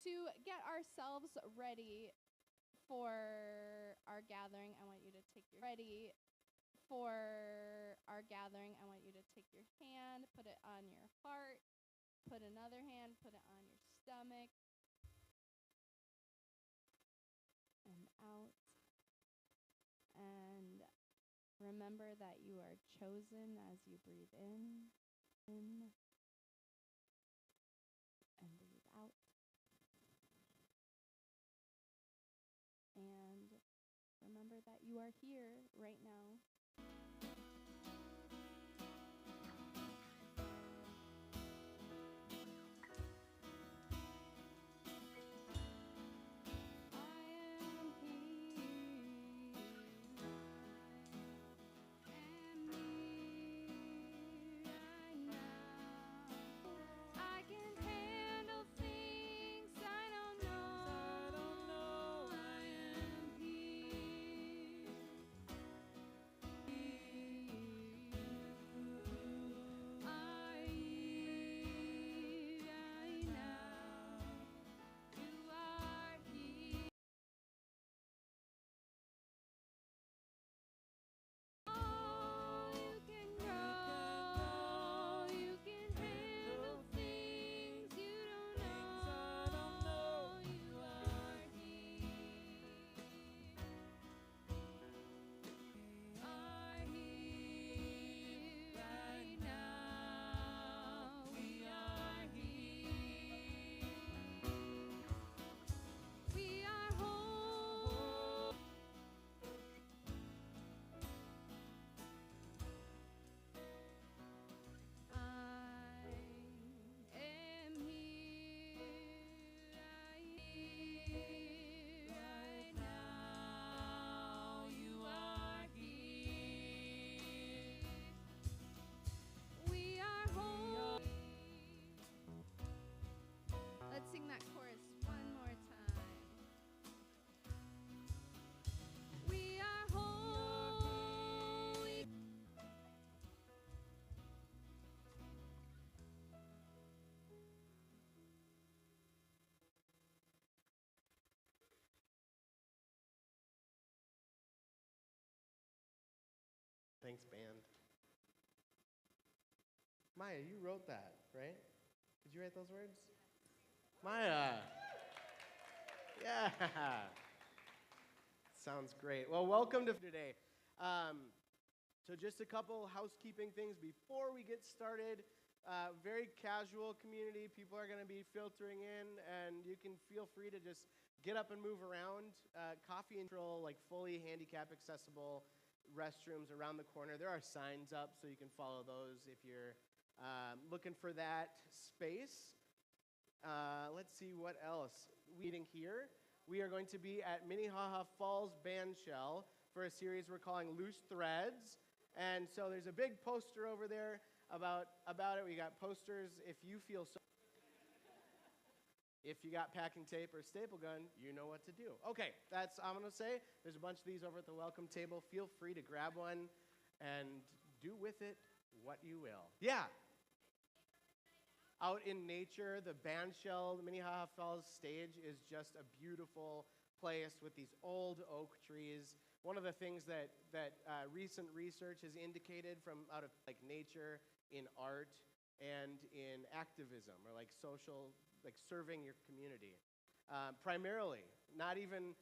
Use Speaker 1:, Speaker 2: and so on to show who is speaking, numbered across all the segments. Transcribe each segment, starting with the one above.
Speaker 1: To get ourselves ready for our gathering, I want you to take your hand, put it on your heart, put another hand, put it on your stomach, and out. And remember that you are chosen as you breathe in, and breathe out. And remember that you are here right now. Let's sing that chorus one more time. We are holy.
Speaker 2: Thanks, band. Maya, you wrote that, right? Did you write those words? Maya! Yeah! Sounds great. Well, welcome to today. So just a couple housekeeping things before we get started. Very casual community. People are going to be filtering in, and you can feel free to just get up and move around. Coffee and control, like fully handicap accessible restrooms around the corner. There are signs up, so you can follow those if you're looking for that space. Let's see what else. Meeting here. We are going to be at Minnehaha Falls Bandshell for a series we're calling Loose Threads. And so there's a big poster over there about it. We got posters. If you got packing tape or staple gun, you know what to do. Okay, that's all I'm going to say. There's a bunch of these over at the welcome table. Feel free to grab one and do with it what you will. Yeah. Out in nature, the Bandshell, the Minnehaha Falls stage is just a beautiful place with these old oak trees. One of the things that recent research has indicated from out of like nature in art and in activism or like social, like serving your community, primarily, not even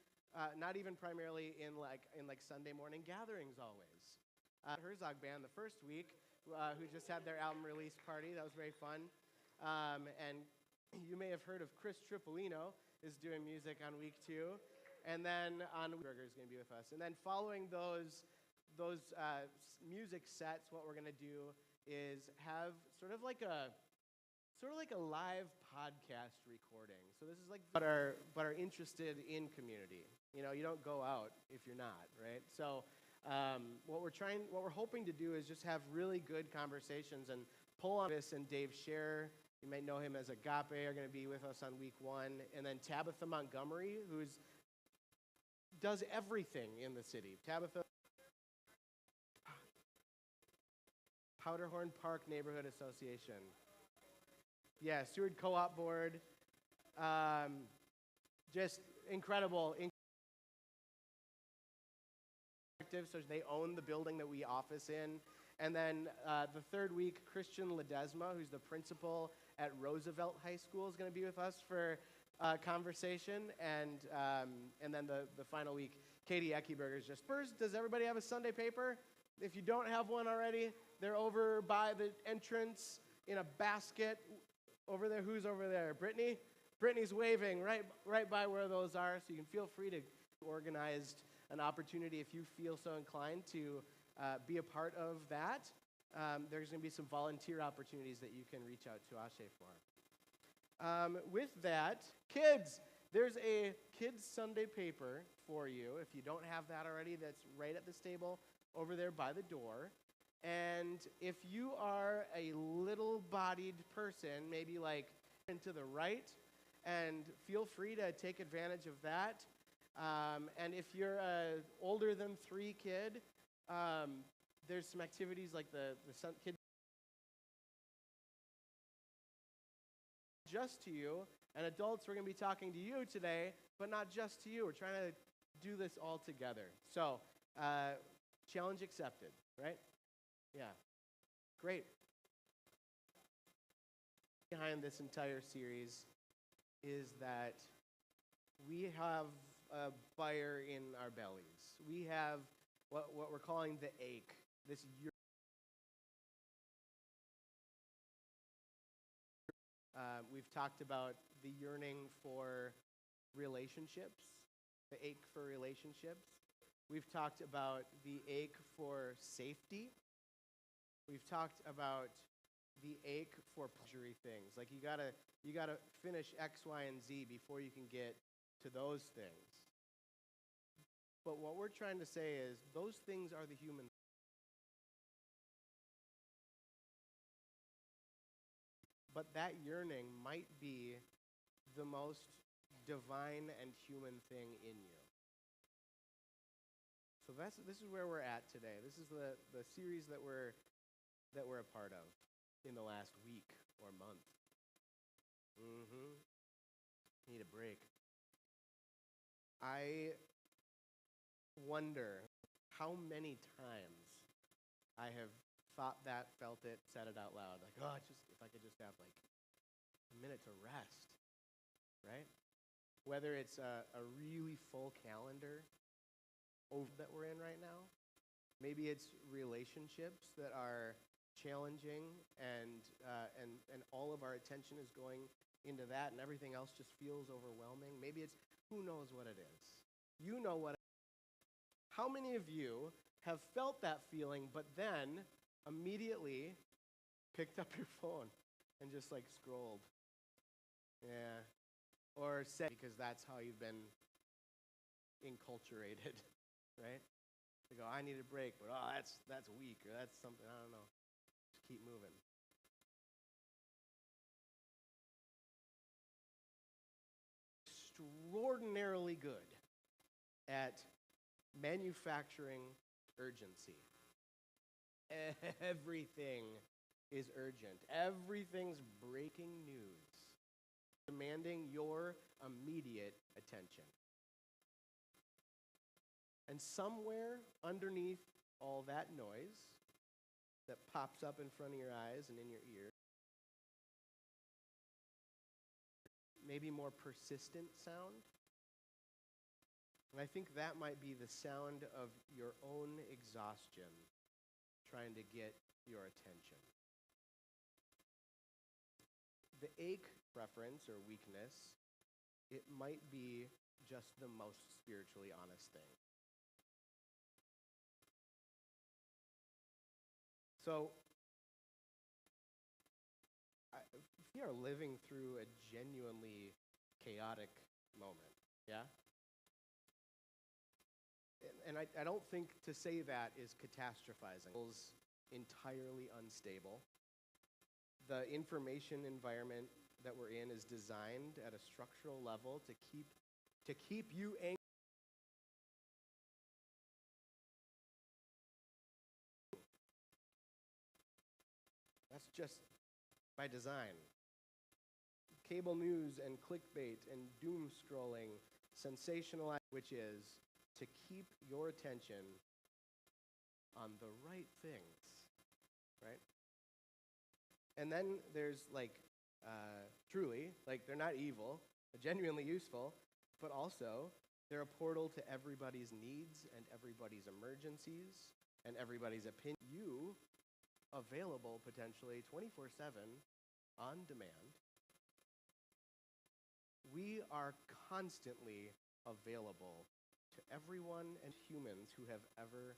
Speaker 2: primarily in like Sunday morning gatherings always. Herzog Band the first week, who just had their album release party. That was very fun. And you may have heard of Chris Tripolino is doing music on week 2. And then on Burger is going to be with us. And then following those music sets, what we're going to do is have sort of like a live podcast recording. So this is like but are interested in community. You know, you don't go out if you're not, right? So what we're hoping to do is just have really good conversations and pull on this. And Dave Scher, you might know him as Agape, are going to be with us on week 1. And then Tabitha Montgomery, does everything in the city. Tabitha, Powderhorn Park Neighborhood Association. Yeah, Seward Co-op Board. Just incredible. So they own the building that we office in. And then the third week, Christian Ledesma, who's the principal at Roosevelt High School, is going to be with us for conversation. And then the final week, Katie Eckeberger is just, Spurs, does everybody have a Sunday paper? If you don't have one already, they're over by the entrance in a basket over there. Who's over there? Brittany? Brittany's waving right by where those are, so you can feel free to organize an opportunity if you feel so inclined to be a part of that. There's going to be some volunteer opportunities that you can reach out to Ashe for. With that, kids, there's a kids Sunday paper for you. If you don't have that already, that's right at this table over there by the door. And if you are a little-bodied person, maybe like to the right, and feel free to take advantage of that. And if you're a older than 3 kid, there's some activities like the kids just to you, and adults, we're going to be talking to you today, but not just to you. We're trying to do this all together. So, challenge accepted, right? Yeah. Great. Behind this entire series is that we have a fire in our bellies. We have what we're calling the ache, this we've talked about the yearning for relationships, the ache for relationships. We've talked about the ache for safety. We've talked about the ache for pleasury things. Like you gotta finish X, Y, and Z before you can get to those things. But what we're trying to say is those things are the human. But that yearning might be the most divine and human thing in you. So this is where we're at today. This is the series that we're a part of in the last week or month. Need a break. I wonder how many times I have thought that, felt it, said it out loud. Like, oh, if I could just have like a minute to rest, right? Whether it's a really full calendar that we're in right now. Maybe it's relationships that are challenging and all of our attention is going into that and everything else just feels overwhelming. Maybe it's who knows what it is. You know what. How many of you have felt that feeling but then immediately picked up your phone and just like scrolled? Yeah. Or said, because that's how you've been enculturated, right? They go, I need a break, but that's weak, or that's something, I don't know. Just keep moving. Extraordinarily good at manufacturing urgency. Everything is urgent. Everything's breaking news, demanding your immediate attention. And somewhere underneath all that noise that pops up in front of your eyes and in your ears, maybe more persistent sound. And I think that might be the sound of your own exhaustion trying to get your attention. The ache preference or weakness, it might be just the most spiritually honest thing. So, we are living through a genuinely chaotic moment, yeah? And I don't think to say that is catastrophizing. It's entirely unstable. The information environment that we're in is designed at a structural level to keep you angry. That's just by design. cable news and clickbait and doom scrolling, sensationalized, which is to keep your attention on the right things, right? And then there's truly, they're not evil, they're genuinely useful, but also they're a portal to everybody's needs and everybody's emergencies and everybody's opinion. You, available potentially 24/7 on demand. We are constantly available to everyone and humans who have ever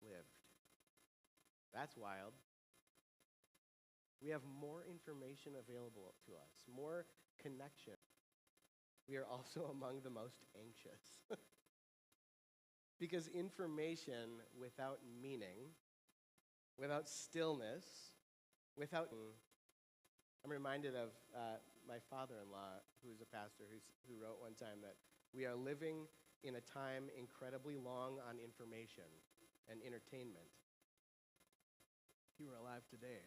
Speaker 2: lived. That's wild. We have more information available to us, more connection. We are also among the most anxious. Because information without meaning, without stillness, I'm reminded of my father-in-law, who's a pastor, who wrote one time that we are living in a time incredibly long on information and entertainment. If you were alive today.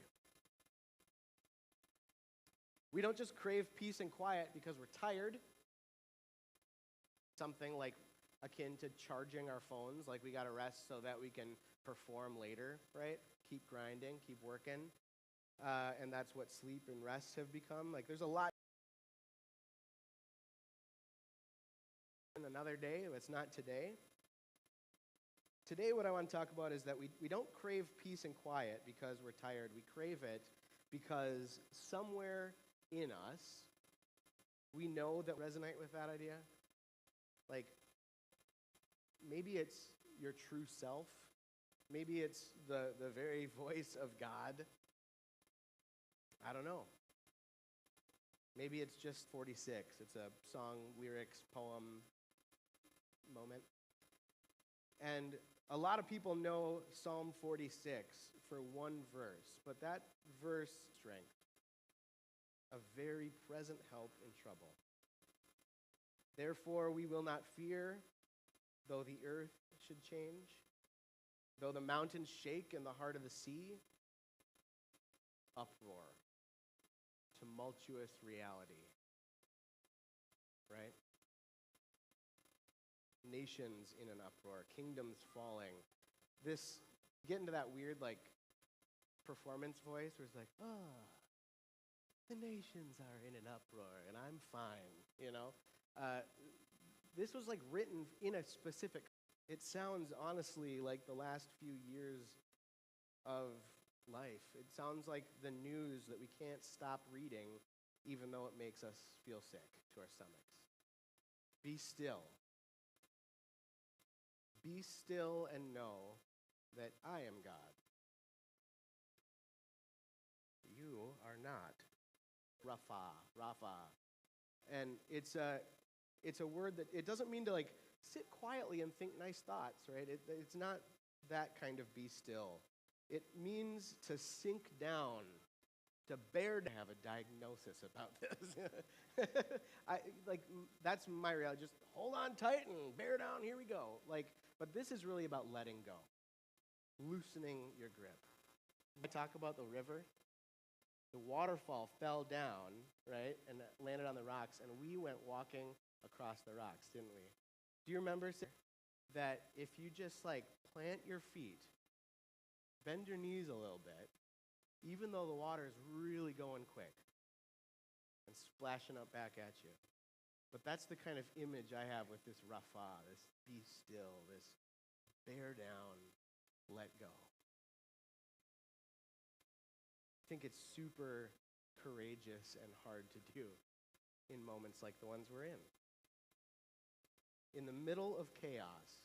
Speaker 2: We don't just crave peace and quiet because we're tired. Something like akin to charging our phones, like we got to rest so that we can perform later, right? Keep grinding, keep working. And that's what sleep and rest have become. Like there's a lot. Another day, it's not today. Today what I want to talk about is that we don't crave peace and quiet because we're tired. We crave it because somewhere in us, we know that resonate with that idea. Like, maybe it's your true self. Maybe it's the very voice of God. I don't know. Maybe it's just 46. It's a song, lyrics, poem moment. And a lot of people know Psalm 46 for one verse, but that verse, strength, a very present help in trouble. Therefore, we will not fear, though the earth should change, though the mountains shake in the heart of the sea, uproar, tumultuous reality, right? Nations in an uproar, kingdoms falling. This, get into that weird, performance voice where it's like, the nations are in an uproar, and I'm fine, you know? This was, written in a specific, it sounds honestly like the last few years of life. It sounds like the news that we can't stop reading, even though it makes us feel sick to our stomachs. Be still. Be still and know that I am God. You are not. Rapha. And it's a word that, it doesn't mean to sit quietly and think nice thoughts, right? It's not that kind of be still. It means to sink down, to bear to have a diagnosis about this. That's my reality. Just hold on tight and bear down, here we go. But this is really about letting go, loosening your grip. I talk about the river. The waterfall fell down, right, and landed on the rocks, and we went walking across the rocks, didn't we? Do you remember that if you just plant your feet, bend your knees a little bit, even though the water is really going quick and splashing up back at you. But that's the kind of image I have with this rapha, this be still, this bear down, let go. I think it's super courageous and hard to do in moments like the ones we're in. In the middle of chaos,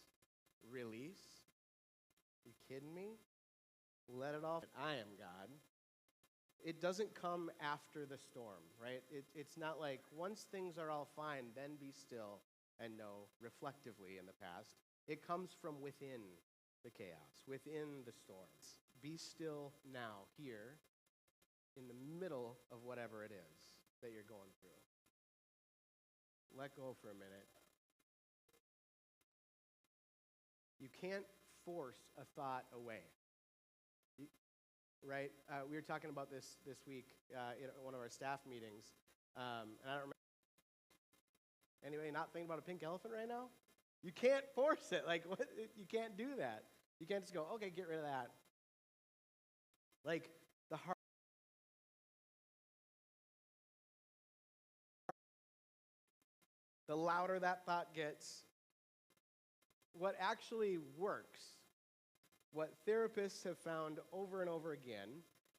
Speaker 2: release. You kidding me? Let it all. I am God. It doesn't come after the storm, right? It's not like once things are all fine, then be still and know reflectively in the past. It comes from within the chaos, within the storms. Be still now, here, in the middle of whatever it is that you're going through. Let go for a minute. You can't force a thought away, right? We were talking about this week in one of our staff meetings. And I don't remember. Anybody not thinking about a pink elephant right now? You can't force it. Like, what? You can't do that. You can't just go, okay, get rid of that. Like, the heart. The louder that thought gets, what actually works, what therapists have found over and over again,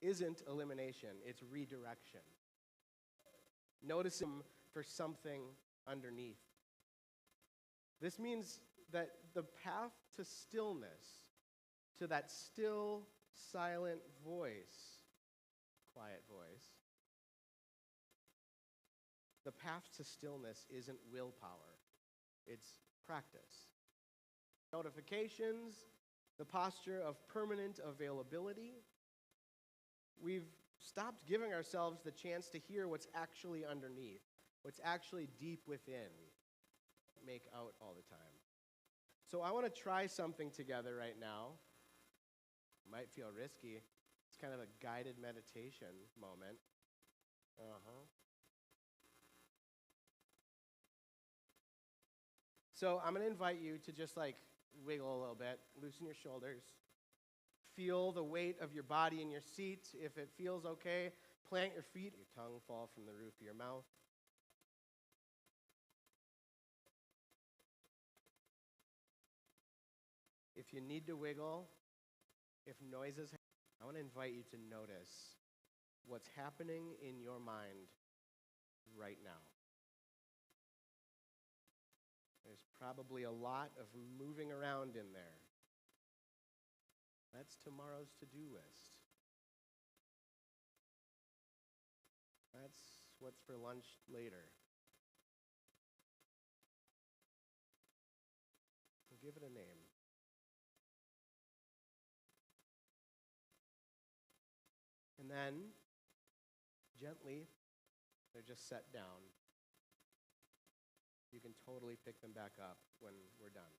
Speaker 2: isn't elimination, it's redirection. Notice them for something underneath. This means that the path to stillness, to that still, silent voice, quiet voice, the path to stillness isn't willpower, it's practice. Notifications, the posture of permanent availability. We've stopped giving ourselves the chance to hear what's actually underneath, what's actually deep within. Make out all the time. So I want to try something together right now. It might feel risky. It's kind of a guided meditation moment. So I'm going to invite you to just like wiggle a little bit, loosen your shoulders, feel the weight of your body in your seat. If it feels okay, plant your feet, your tongue fall from the roof of your mouth. If you need to wiggle, if noises, I want to invite you to notice what's happening in your mind right now. There's probably a lot of moving around in there. That's tomorrow's to-do list. That's what's for lunch later. We'll give it a name. And then, gently, they're just set down. You can totally pick them back up when we're done.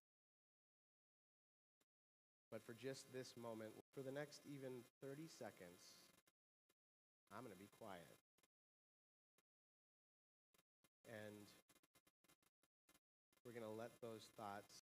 Speaker 2: But for just this moment, for the next even 30 seconds, I'm going to be quiet. And we're going to let those thoughts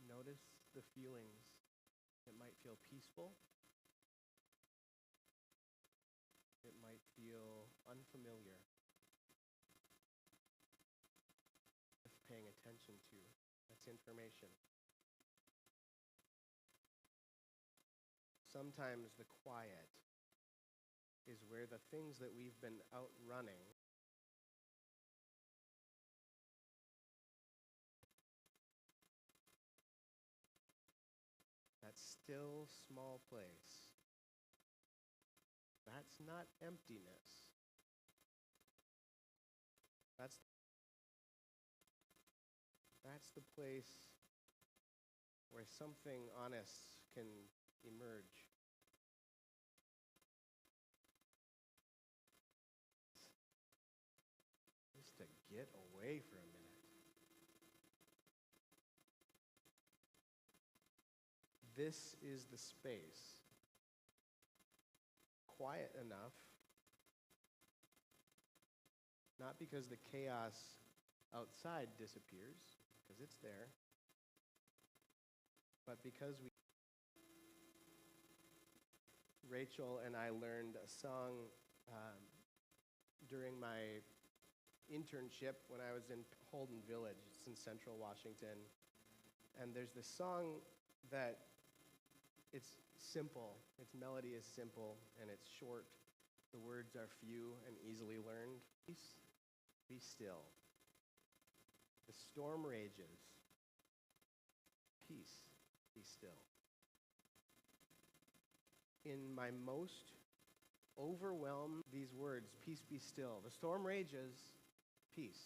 Speaker 2: notice the feelings. It might feel peaceful. It might feel unfamiliar. Worth paying attention to. That's information. Sometimes the quiet is where the things that we've been outrunning that still small place. That's not emptiness. That's the place where something honest can emerge. Just to get away for a minute. This is the space. Quiet enough, not because the chaos outside disappears, because it's there, but because Rachel and I learned a song during my internship when I was in Holden Village. It's in central Washington. And there's this song that it's simple. Its melody is simple and it's short. The words are few and easily learned. Peace, be still. The storm rages. Peace, be still. In my most overwhelmed, these words, peace, be still. The storm rages, peace,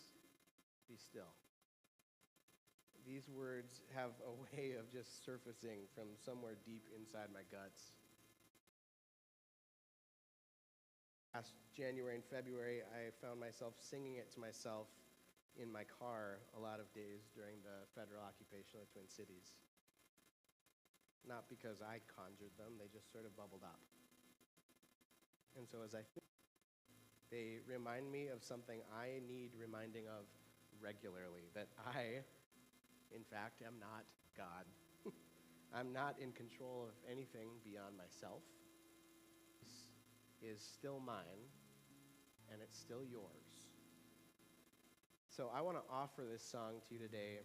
Speaker 2: be still. these words have a way of just surfacing from somewhere deep inside my guts. Last January and February, I found myself singing it to myself in my car a lot of days during the federal occupation of the Twin Cities. Not because I conjured them, they just sort of bubbled up. And so as I think, they remind me of something I need reminding of regularly, that I, in fact, am not God. I'm not in control of anything beyond myself. Is still mine, and it's still yours. So I want to offer this song to you today,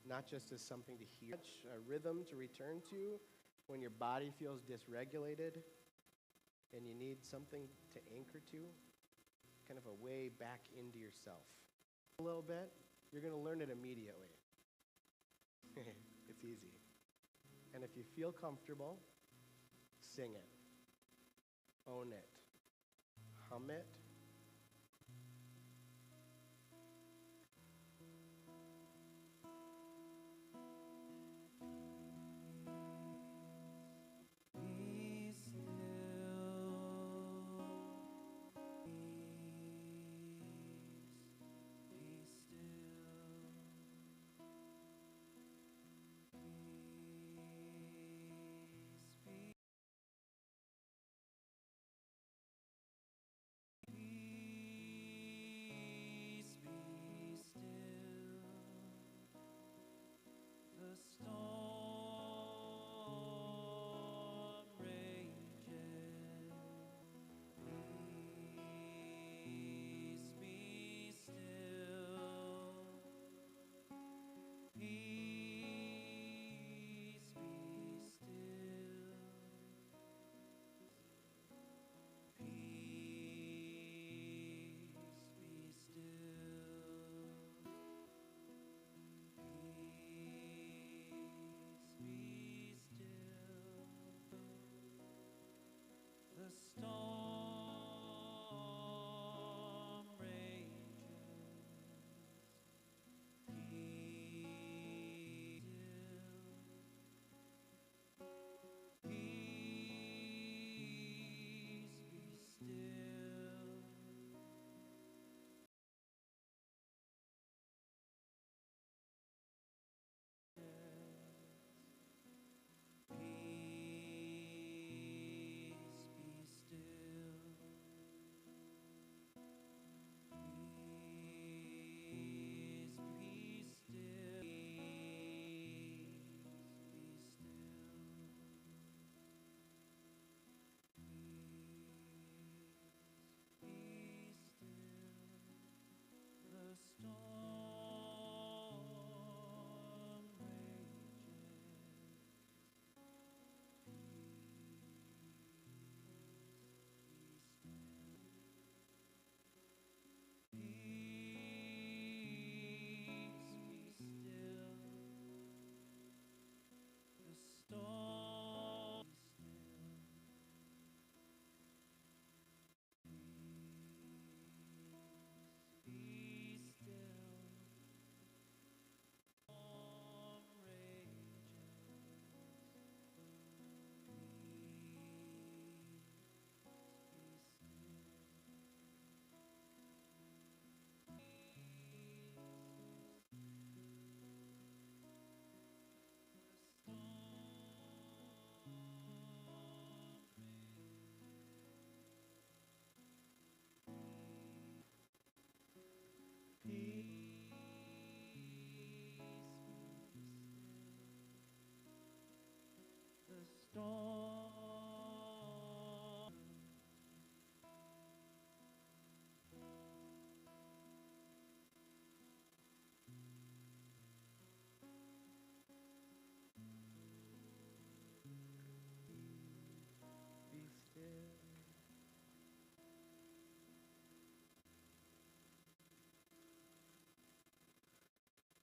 Speaker 2: not just as something to hear, a rhythm to return to when your body feels dysregulated and you need something to anchor to, kind of a way back into yourself. A little bit, you're going to learn it immediately. It's easy. And if you feel comfortable, sing it. Own it. Hum it.
Speaker 3: Be still.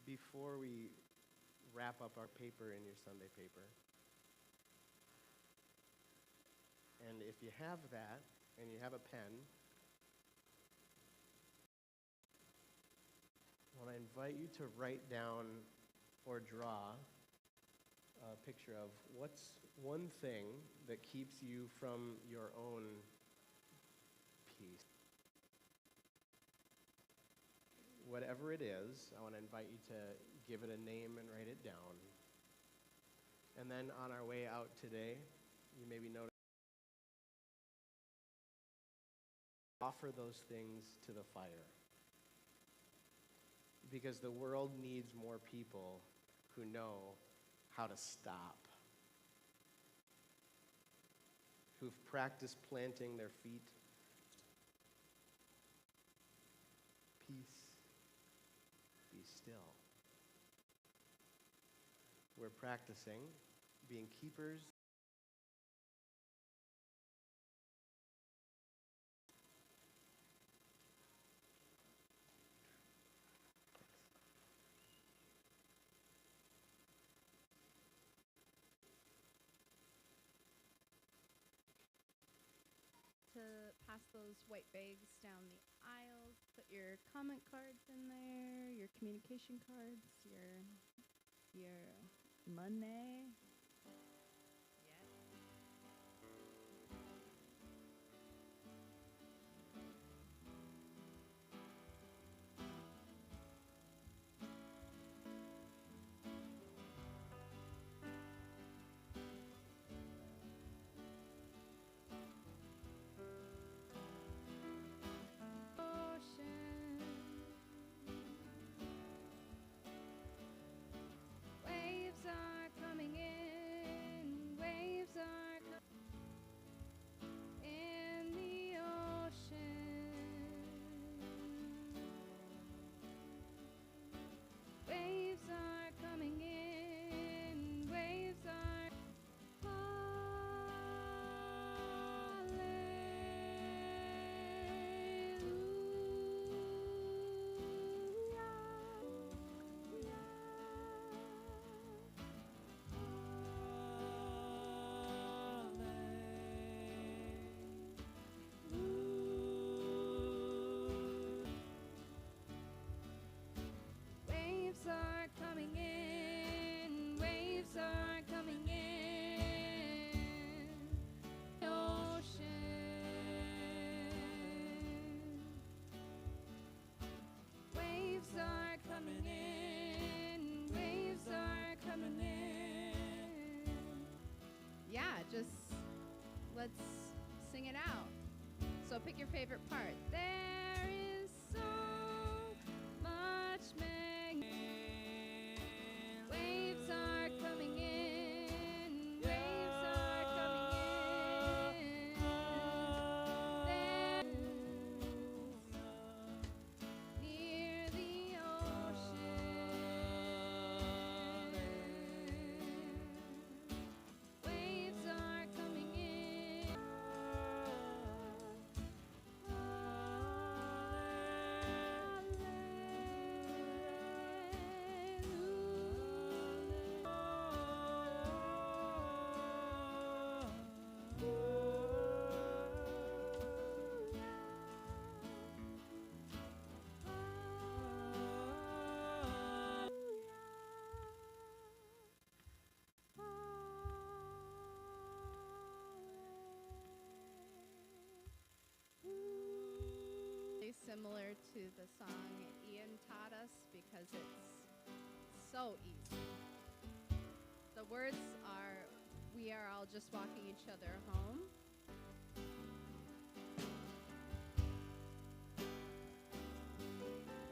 Speaker 2: Before we wrap up our paper in your Sunday paper, and if you have that and you have a pen, I want to invite you to write down or draw a picture of what's one thing that keeps you from your own peace. Whatever it is, I want to invite you to give it a name and write it down. And then on our way out today, you maybe notice offer those things to the fire. Because the world needs more people who know how to stop, who've practiced planting their feet. Peace, be still. We're practicing being keepers.
Speaker 1: To pass those white bags down the aisles, put your comment cards in there, your communication cards, your money. Waves are coming in, waves are coming in the ocean. Waves are coming in, waves are waves are coming in, waves are coming in the ocean. Waves are coming in, waves are coming in. Yeah, just let's sing it out. So pick your favorite part. There is so much waves are coming in, waves are coming in. There's near the ocean. Waves are coming in. Similar to the song Ian taught us because it's so easy. The words are, we are all just walking each other home.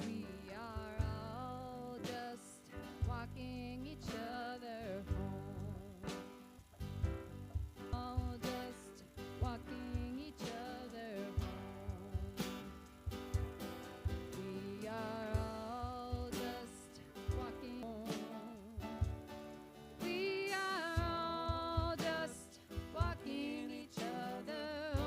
Speaker 1: We are all just walking each other home. All just walking each other home. We are all just walking home. We are all just walking each other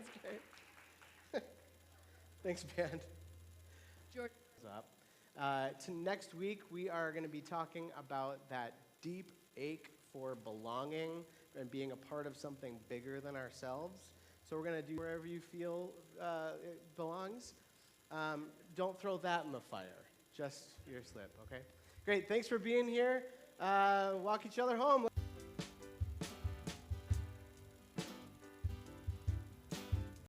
Speaker 2: That's great. Thanks, band.
Speaker 1: George.
Speaker 2: What's up? To next week, we are going to be talking about that deep ache for belonging and being a part of something bigger than ourselves. So we're going to do wherever you feel it belongs. Don't throw that in the fire, just your slip, okay? Great, thanks for being here. Walk each other home.